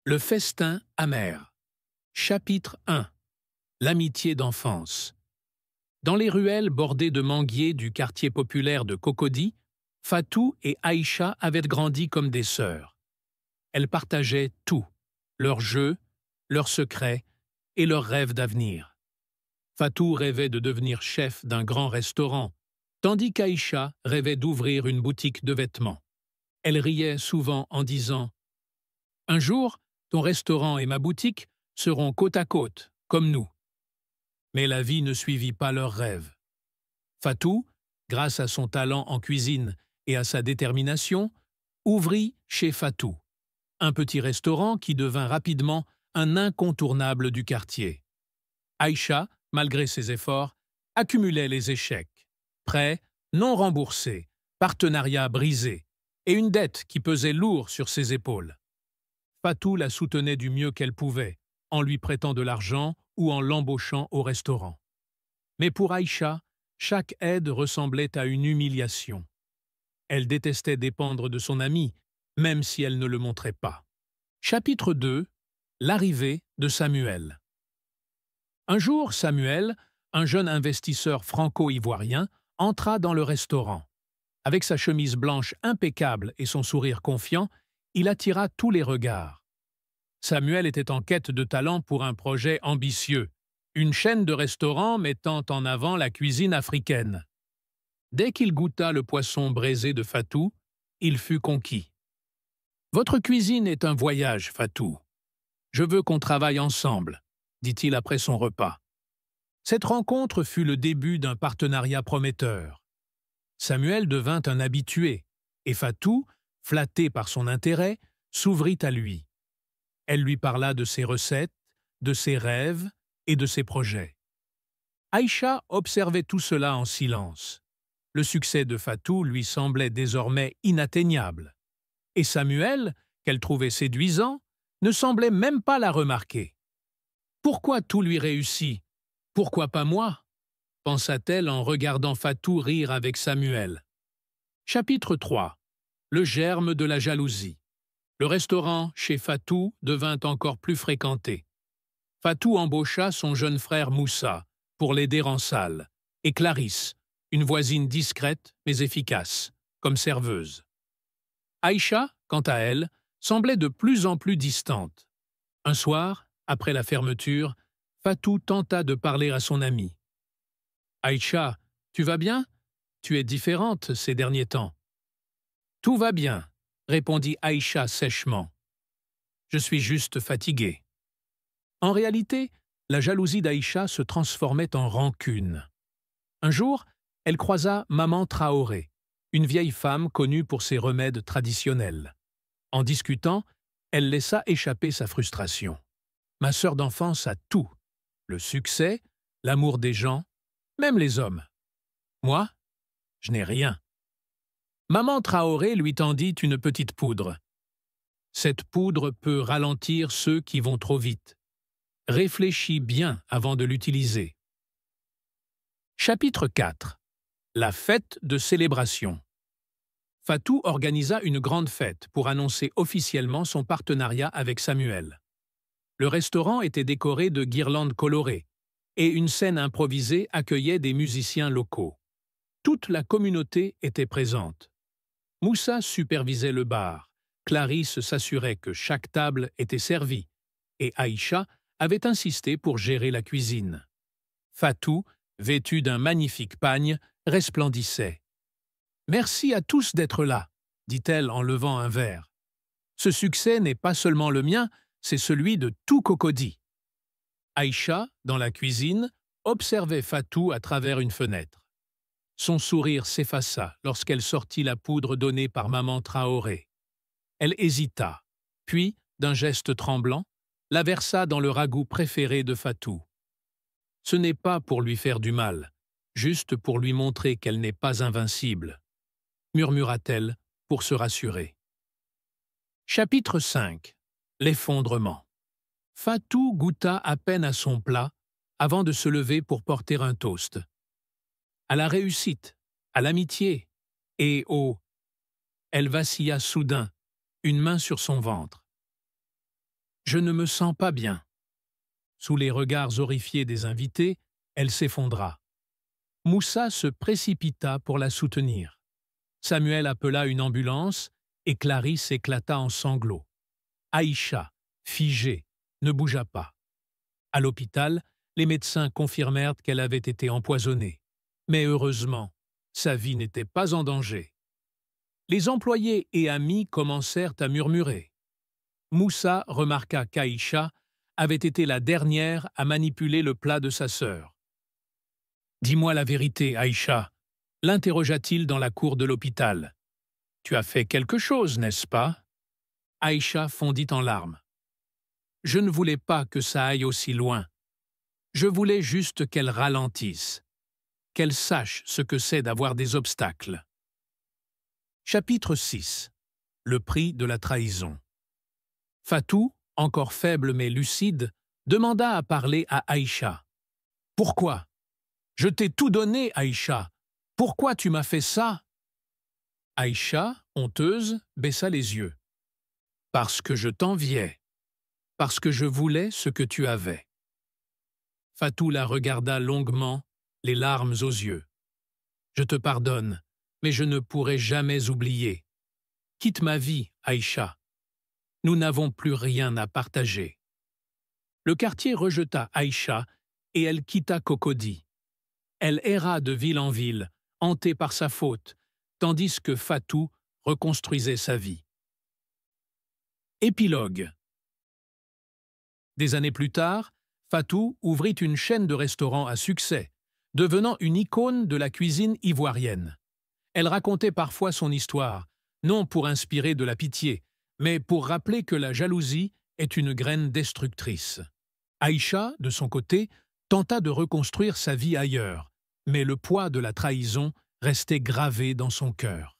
Le festin amer. Chapitre 1. L'amitié d'enfance. Dans les ruelles bordées de manguiers du quartier populaire de Cocody, Fatou et Aïcha avaient grandi comme des sœurs. Elles partageaient tout, leurs jeux, leurs secrets et leurs rêves d'avenir. Fatou rêvait de devenir chef d'un grand restaurant, tandis qu'Aïcha rêvait d'ouvrir une boutique de vêtements. Elle riait souvent en disant « Un jour, ton restaurant et ma boutique seront côte à côte, comme nous. » Mais la vie ne suivit pas leurs rêves. Fatou, grâce à son talent en cuisine et à sa détermination, ouvrit chez Fatou, un petit restaurant qui devint rapidement un incontournable du quartier. Aïcha, malgré ses efforts, accumulait les échecs, prêts non remboursés, partenariats brisés et une dette qui pesait lourd sur ses épaules. Fatou la soutenait du mieux qu'elle pouvait, en lui prêtant de l'argent ou en l'embauchant au restaurant. Mais pour Aïcha, chaque aide ressemblait à une humiliation. Elle détestait dépendre de son ami, même si elle ne le montrait pas. Chapitre 2. L'arrivée de Samuel. Un jour, Samuel, un jeune investisseur franco-ivoirien, entra dans le restaurant. Avec sa chemise blanche impeccable et son sourire confiant, il attira tous les regards. Samuel était en quête de talent pour un projet ambitieux, une chaîne de restaurants mettant en avant la cuisine africaine. Dès qu'il goûta le poisson braisé de Fatou, il fut conquis. « Votre cuisine est un voyage, Fatou. Je veux qu'on travaille ensemble, » dit-il après son repas. Cette rencontre fut le début d'un partenariat prometteur. Samuel devint un habitué, et Fatou, flatté par son intérêt, s'ouvrit à lui. Elle lui parla de ses recettes, de ses rêves et de ses projets. Aïcha observait tout cela en silence. Le succès de Fatou lui semblait désormais inatteignable. Et Samuel, qu'elle trouvait séduisant, ne semblait même pas la remarquer. « Pourquoi tout lui réussit? Pourquoi pas moi ?» pensa-t-elle en regardant Fatou rire avec Samuel. Chapitre 3. Le germe de la jalousie. Le restaurant chez Fatou devint encore plus fréquenté. Fatou embaucha son jeune frère Moussa pour l'aider en salle, et Clarisse, une voisine discrète mais efficace, comme serveuse. Aïcha, quant à elle, semblait de plus en plus distante. Un soir, après la fermeture, Fatou tenta de parler à son amie. « Aïcha, tu vas bien? Tu es différente ces derniers temps. »« Tout va bien, » répondit Aïcha sèchement. « Je suis juste fatiguée. » En réalité, la jalousie d'Aïcha se transformait en rancune. Un jour, elle croisa Maman Traoré, une vieille femme connue pour ses remèdes traditionnels. En discutant, elle laissa échapper sa frustration. « Ma sœur d'enfance a tout, le succès, l'amour des gens, même les hommes. Moi, je n'ai rien. » Maman Traoré lui tendit une petite poudre. « Cette poudre peut ralentir ceux qui vont trop vite. Réfléchis bien avant de l'utiliser. » Chapitre 4. La fête de célébration. Fatou organisa une grande fête pour annoncer officiellement son partenariat avec Samuel. Le restaurant était décoré de guirlandes colorées et une scène improvisée accueillait des musiciens locaux. Toute la communauté était présente. Moussa supervisait le bar, Clarisse s'assurait que chaque table était servie, et Aïcha avait insisté pour gérer la cuisine. Fatou, vêtue d'un magnifique pagne, resplendissait. « Merci à tous d'être là, » dit-elle en levant un verre. « Ce succès n'est pas seulement le mien, c'est celui de tout Cocody. » Aïcha, dans la cuisine, observait Fatou à travers une fenêtre. Son sourire s'effaça lorsqu'elle sortit la poudre donnée par Maman Traoré. Elle hésita, puis, d'un geste tremblant, la versa dans le ragoût préféré de Fatou. Ce n'est pas pour lui faire du mal, juste pour lui montrer qu'elle n'est pas invincible, murmura-t-elle pour se rassurer. Chapitre 5. L'effondrement. Fatou goûta à peine à son plat avant de se lever pour porter un toast. À la réussite, à l'amitié et au... Elle vacilla soudain, une main sur son ventre. Je ne me sens pas bien. Sous les regards horrifiés des invités, elle s'effondra. Moussa se précipita pour la soutenir. Samuel appela une ambulance et Clarisse éclata en sanglots. Aïcha, figée, ne bougea pas. À l'hôpital, les médecins confirmèrent qu'elle avait été empoisonnée. Mais heureusement, sa vie n'était pas en danger. Les employés et amis commencèrent à murmurer. Moussa remarqua qu'Aïcha avait été la dernière à manipuler le plat de sa sœur. « Dis-moi la vérité, Aïcha », l'interrogea-t-il dans la cour de l'hôpital. « Tu as fait quelque chose, n'est-ce pas ?» Aïcha fondit en larmes. « Je ne voulais pas que ça aille aussi loin. Je voulais juste qu'elle ralentisse, qu'elle sache ce que c'est d'avoir des obstacles. » Chapitre 6. Le prix de la trahison. Fatou, encore faible mais lucide, demanda à parler à Aïcha. « Pourquoi ? Je t'ai tout donné, Aïcha. Pourquoi tu m'as fait ça ?» Aïcha, honteuse, baissa les yeux. « Parce que je t'enviais. Parce que je voulais ce que tu avais. » Fatou la regarda longuement, les larmes aux yeux. « Je te pardonne, mais je ne pourrai jamais oublier. Quitte ma vie, Aïcha. Nous n'avons plus rien à partager. » Le quartier rejeta Aïcha et elle quitta Cocody. Elle erra de ville en ville, hantée par sa faute, tandis que Fatou reconstruisait sa vie. Épilogue. Des années plus tard, Fatou ouvrit une chaîne de restaurants à succès, devenant une icône de la cuisine ivoirienne. Elle racontait parfois son histoire, non pour inspirer de la pitié, mais pour rappeler que la jalousie est une graine destructrice. Aïcha, de son côté, tenta de reconstruire sa vie ailleurs, mais le poids de la trahison restait gravé dans son cœur.